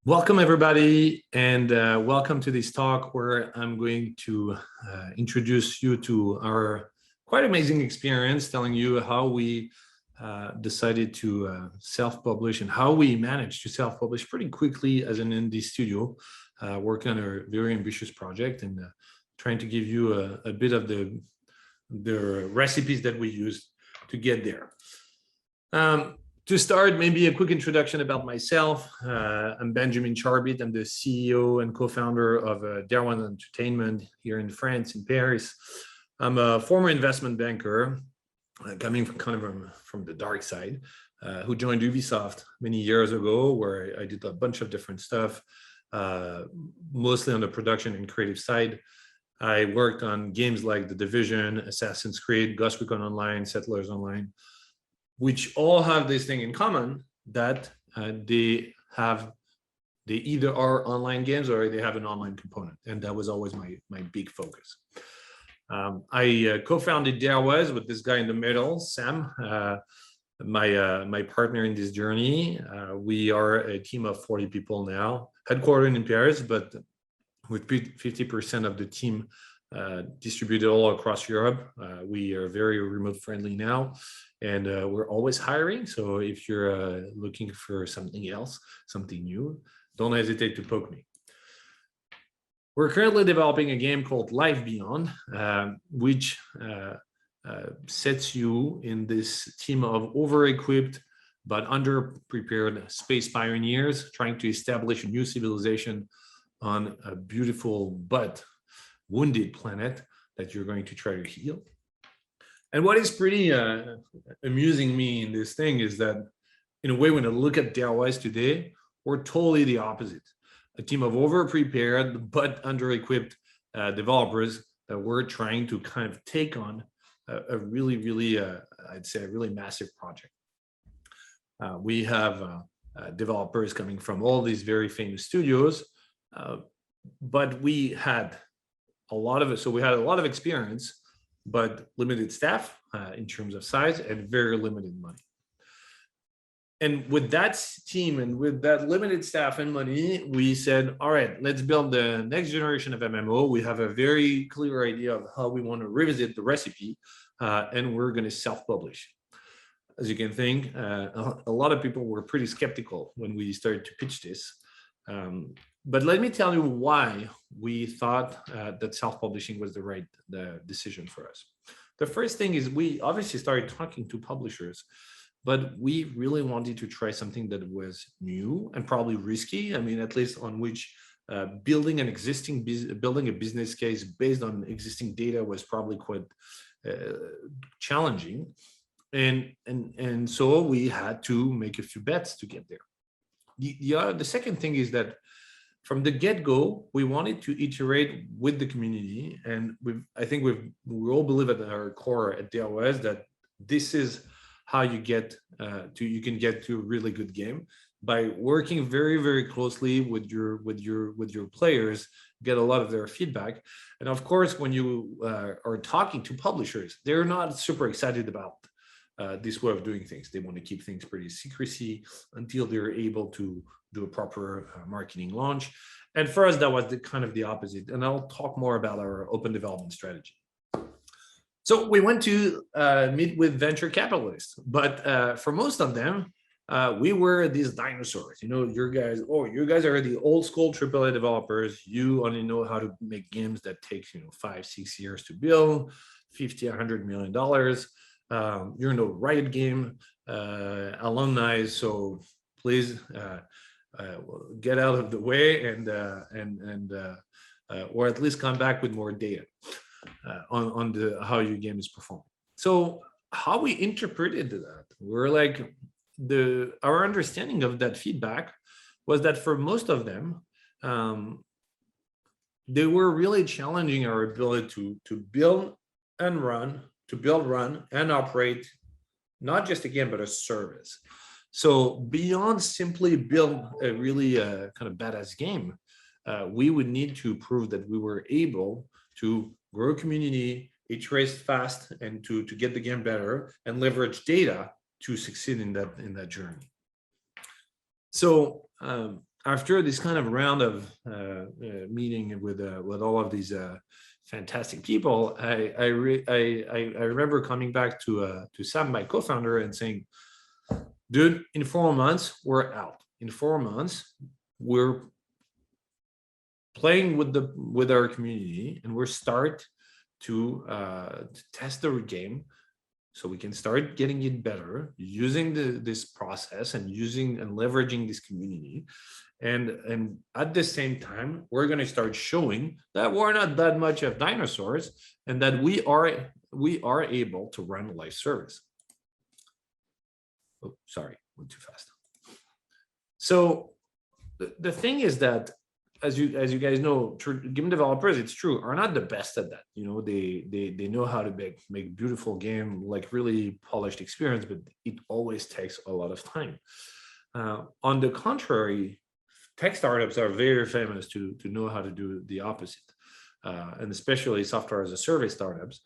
Welcome, everybody, and welcome to this talk where I'm going to introduce you to our quite amazing experience, telling you how we decided to self-publish and how we managed to self-publish pretty quickly as an indie studio, working on a very ambitious project and trying to give you a bit of the recipes that we used to get there. To start, maybe a quick introduction about myself. I'm Benjamin Charbit. I'm the CEO and co-founder of Darewise Entertainment here in France, in Paris. I'm a former investment banker, coming from the dark side, who joined Ubisoft many years ago, where I did a bunch of different stuff, mostly on the production and creative side. I worked on games like The Division, Assassin's Creed, Ghost Recon Online, Settlers Online, which all have this thing in common, that they either are online games or they have an online component. And that was always my big focus. I co-founded Darewise with this guy in the middle, Sam, my partner in this journey. We are a team of 40 people now, headquartered in Paris, but with 50% of the team distributed all across Europe. We are very remote friendly now, and we're always hiring. So if you're looking for something else, something new, don't hesitate to poke me. We're currently developing a game called Life Beyond, which sets you in this team of over-equipped but underprepared space pioneers trying to establish a new civilization on a beautiful but wounded planet that you're going to try to heal. And what is pretty amusing me in this thing is that, in a way, when I look at Darewise today, we're totally the opposite. A team of over-prepared but under-equipped developers that we're trying to kind of take on a really, I'd say, a really massive project. We have developers coming from all these very famous studios, but we had a lot of experience, but limited staff in terms of size and very limited money. And with that team and with that limited staff and money, we said, all right, let's build the next generation of MMO. We have a very clear idea of how we want to revisit the recipe, and we're going to self-publish. As you can think, a lot of people were pretty skeptical when we started to pitch this. But let me tell you why we thought that self-publishing was the right decision for us. The first thing is we obviously started talking to publishers, but we really wanted to try something that was new and probably risky. I mean, at least on which building a business case based on existing data was probably quite challenging. And so we had to make a few bets to get there. The second thing is that from the get-go, we wanted to iterate with the community, and I think we all believe at our core at Darewise that this is how you can get to a really good game by working very, very closely with your players, get a lot of their feedback, and of course, when you are talking to publishers, they're not super excited about this way of doing things. They want to keep things pretty secrecy until they're able to do a proper marketing launch. And for us, that was kind of the opposite. And I'll talk more about our open development strategy. So we went to meet with venture capitalists, but for most of them, we were these dinosaurs. You know, you guys are the old school AAA developers. You only know how to make games that take 5-6 years to build, $50-100 million. You're no Riot Game alumni, so please get out of the way and or at least come back with more data on how your game is performing. So how we interpreted that, we're like, our understanding of that feedback was that for most of them, they were really challenging our ability to build, run, and operate not just a game, but a service. So beyond simply build a really kind of badass game, we would need to prove that we were able to grow a community, iterate fast, and to get the game better, and leverage data to succeed in that journey. So after this kind of round of meeting with all of these fantastic people, I remember coming back to Sam, my co-founder, and saying, dude, in 4 months, we're out. In 4 months, we're playing with our community, and we're start to test the game, so we can start getting it better using this process and using and leveraging this community. And at the same time, we're going to start showing that we're not that much of dinosaurs, and that we are able to run a live service. Oh, sorry, went too fast. So the thing is that, as you guys know, game developers, it's true, are not the best at that. You know, they know how to make beautiful game, like really polished experience, but it always takes a lot of time. On the contrary, tech startups are very famous to know how to do the opposite, and especially software as a service startups.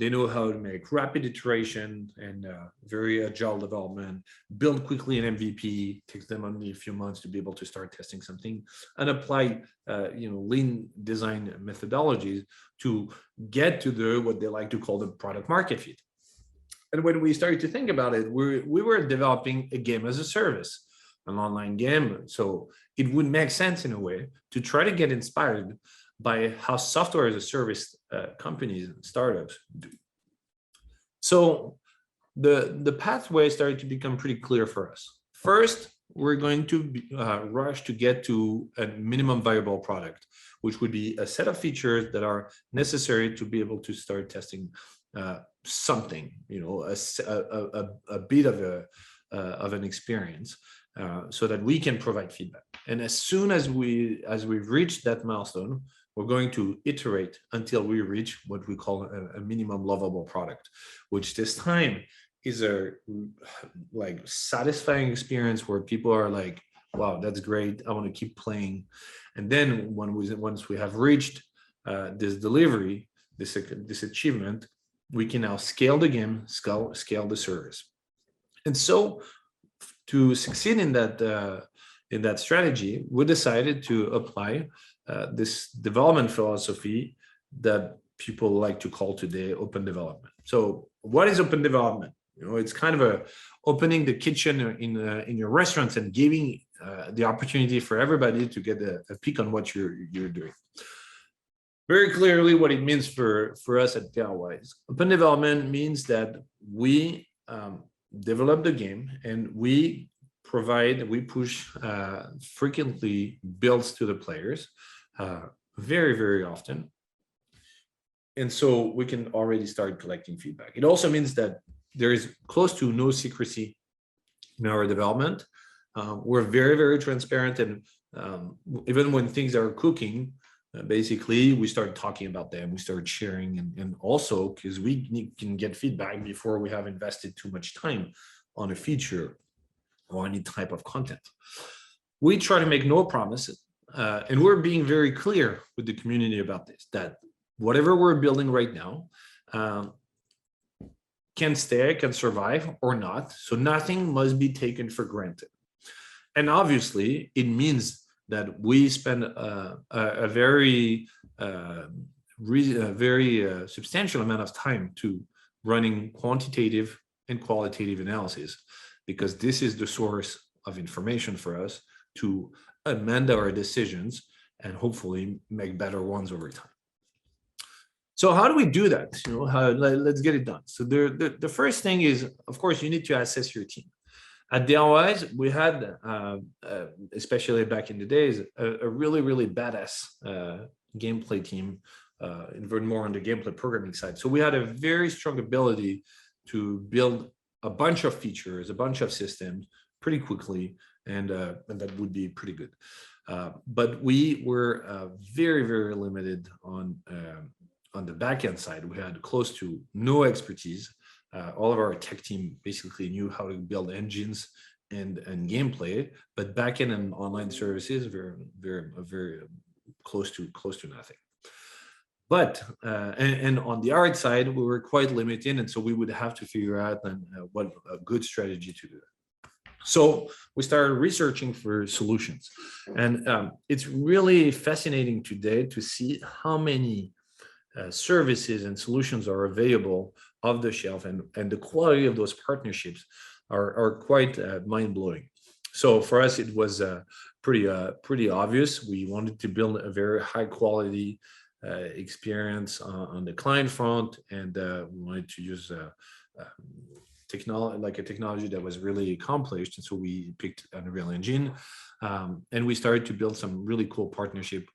They know how to make rapid iteration and very agile development, build quickly an MVP, takes them only a few months to be able to start testing something, and apply lean design methodologies to get to what they like to call the product market fit. And when we started to think about it, we were developing a game as a service, an online game. So it would make sense in a way to try to get inspired by how software as a service companies and startups do. So the pathway started to become pretty clear for us. First, we're going to rush to get to a minimum viable product, which would be a set of features that are necessary to be able to start testing something, a bit of an experience, so that we can provide feedback. And as soon as we've reached that milestone, we're going to iterate until we reach what we call a minimum lovable product, which this time is a satisfying experience where people are like, wow, that's great, I want to keep playing. And then once we have reached this delivery, this achievement, we can now scale the game, scale the service. And so to succeed in that strategy, we decided to apply this development philosophy that people like to call today open development. So what is open development? It's kind of opening the kitchen in your restaurants and giving the opportunity for everybody to get a peek on what you're doing. Very clearly, what it means for us at Darewise. Open development means that we develop the game and we push frequently builds to the players very, very often. And so we can already start collecting feedback. It also means that there is close to no secrecy in our development. We're very, very transparent, and even when things are cooking, basically we start talking about them, we start sharing, and also because we can get feedback before we have invested too much time on a feature or any type of content. We try to make no promises, and we're being very clear with the community about this, that whatever we're building right now can stay, can survive or not. So nothing must be taken for granted. And obviously it means that we spend a very substantial amount of time to running quantitative and qualitative analysis, because this is the source of information for us to amend our decisions and hopefully make better ones over time. So how do we do that? Let's get it done. So the first thing is, of course, you need to assess your team. At Darewise, we had, especially back in the days, a really, really badass gameplay team, even more on the gameplay programming side. So we had a very strong ability to build a bunch of features, a bunch of systems pretty quickly, and that would be pretty good. But we were very, very limited on the backend side. We had close to no expertise. All of our tech team basically knew how to build engines and gameplay, but backend and online services were very close to nothing. But and on the art side, we were quite limited, and so we would have to figure out what a good strategy to do. So we started researching for solutions, and it's really fascinating today to see how many services and solutions are available off the shelf, and the quality of those partnerships are quite mind-blowing. So for us, it was pretty obvious. We wanted to build a very high quality experience on the client front, and we wanted to use technology, like a technology that was really accomplished. And so we picked Unreal Engine, and we started to build some really cool partnership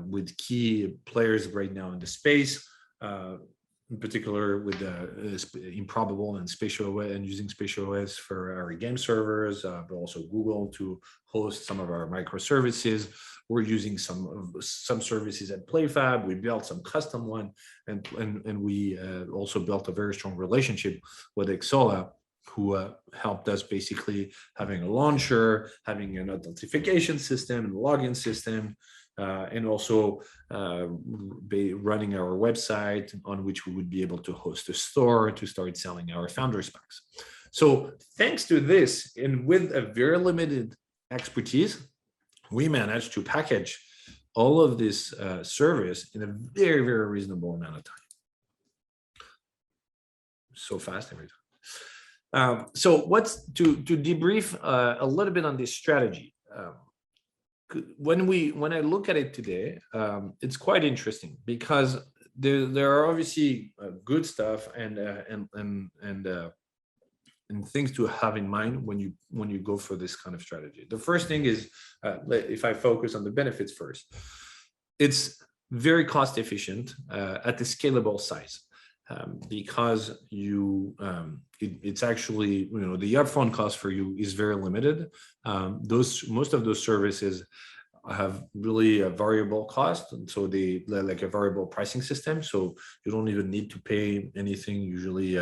with key players right now in the space, in particular with Improbable and Spatial OS, and using Spatial OS for our game servers, but also Google to host some of our microservices. We're using some services at PlayFab. We built some custom one, and we also built a very strong relationship with Exola, who helped us basically having a launcher, having an authentication system and login system, and also running our website on which we would be able to host a store to start selling our Founders Packs. So thanks to this, and with a very limited expertise, we managed to package all of this service in a very, very reasonable amount of time. So fast every time. So what's to debrief a little bit on this strategy. When I look at it today, it's quite interesting because there are obviously good stuff and things to have in mind when you go for this kind of strategy. The first thing is, if I focus on the benefits first, it's very cost efficient at the scalable size. Because it's actually, the upfront cost for you is very limited. Most of those services have really a variable cost, and so they like a variable pricing system. So you don't even need to pay anything usually,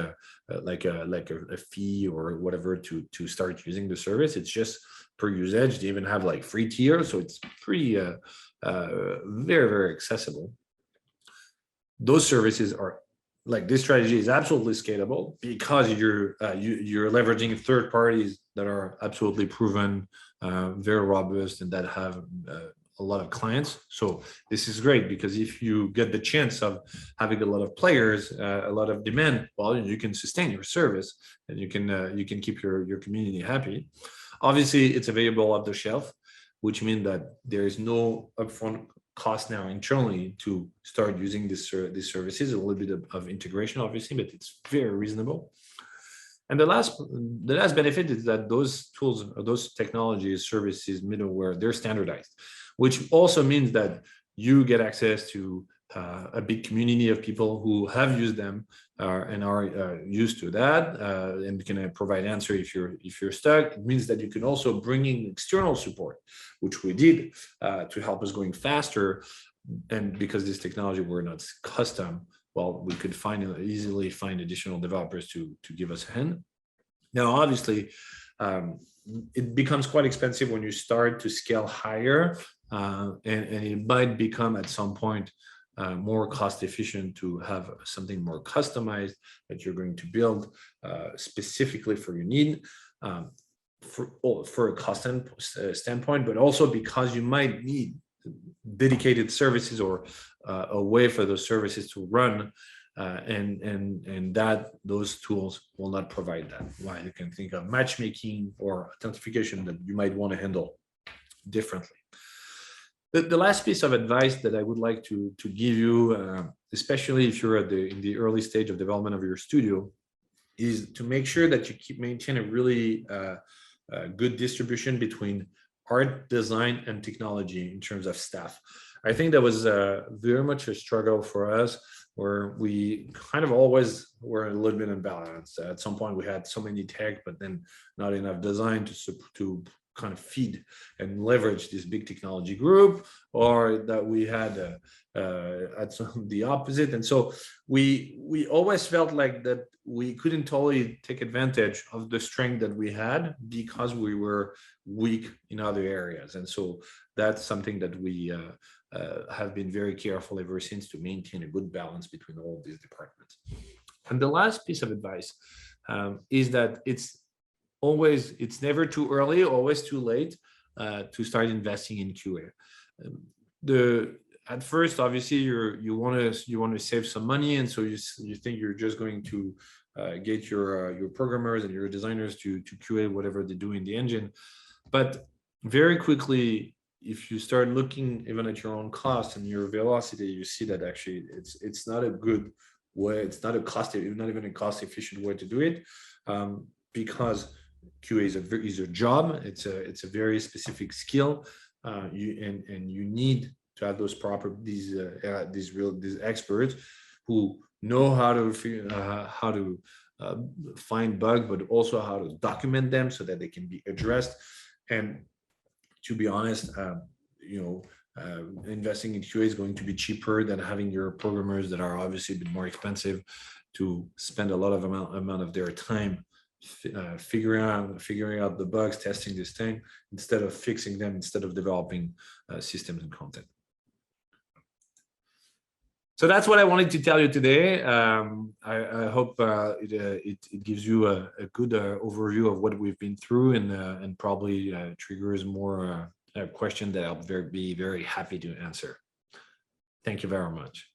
like a fee or whatever to start using the service. It's just per usage. They even have like free tiers, so it's pretty very, very accessible. Those services are like, this strategy is absolutely scalable because you're leveraging third parties that are absolutely proven, very robust, and that have a lot of clients. So this is great because if you get the chance of having a lot of players, a lot of demand, well, you can sustain your service and you can keep your community happy. Obviously, it's available off the shelf, which means that there is no upfront cost now internally to start using these services. A little bit of integration, obviously, but it's very reasonable. And the last benefit is that those tools, those technologies, services, middleware, they're standardized, which also means that you get access to a big community of people who have used them and are used to that, and can provide answer if you're stuck. It means that you can also bring in external support, which we did to help us going faster. And because this technology were not custom, well, we could easily find additional developers to give us a hand. Now, obviously, it becomes quite expensive when you start to scale higher, and it might become at some point more cost efficient to have something more customized that you're going to build specifically for your need, for a cost standpoint, but also because you might need dedicated services or a way for those services to run, and that those tools will not provide that. Why? You can think of matchmaking or authentication that you might want to handle differently. The last piece of advice that I would like to give you, especially if you're in the early stage of development of your studio, is to make sure that you maintain a really good distribution between art, design, and technology in terms of staff. I think that was very much a struggle for us, where we kind of always were a little bit imbalanced. At some point, we had so many tech, but then not enough design to kind of feed and leverage this big technology group, or that we had the opposite. And so we always felt like that we couldn't totally take advantage of the strength that we had because we were weak in other areas. And so that's something that we have been very careful ever since to maintain a good balance between all of these departments. And the last piece of advice is that it's always, it's never too early, always too late to start investing in QA. At first, obviously, you want to save some money, and so you think you're just going to get your programmers and your designers to QA whatever they do in the engine, but very quickly, if you start looking even at your own cost and your velocity, you see that actually it's not a good way. It's not even a cost efficient way to do it, because QA is a job. It's a very specific skill, you need to have these experts who know how to find bugs, but also how to document them so that they can be addressed. And to be honest, investing in QA is going to be cheaper than having your programmers that are obviously a bit more expensive to spend a lot of amount of their time figuring out the bugs, testing this thing, instead of fixing them, instead of developing systems and content. So that's what I wanted to tell you today. I hope it gives you a good overview of what we've been through, and probably triggers more questions that I'll be very happy to answer. Thank you very much.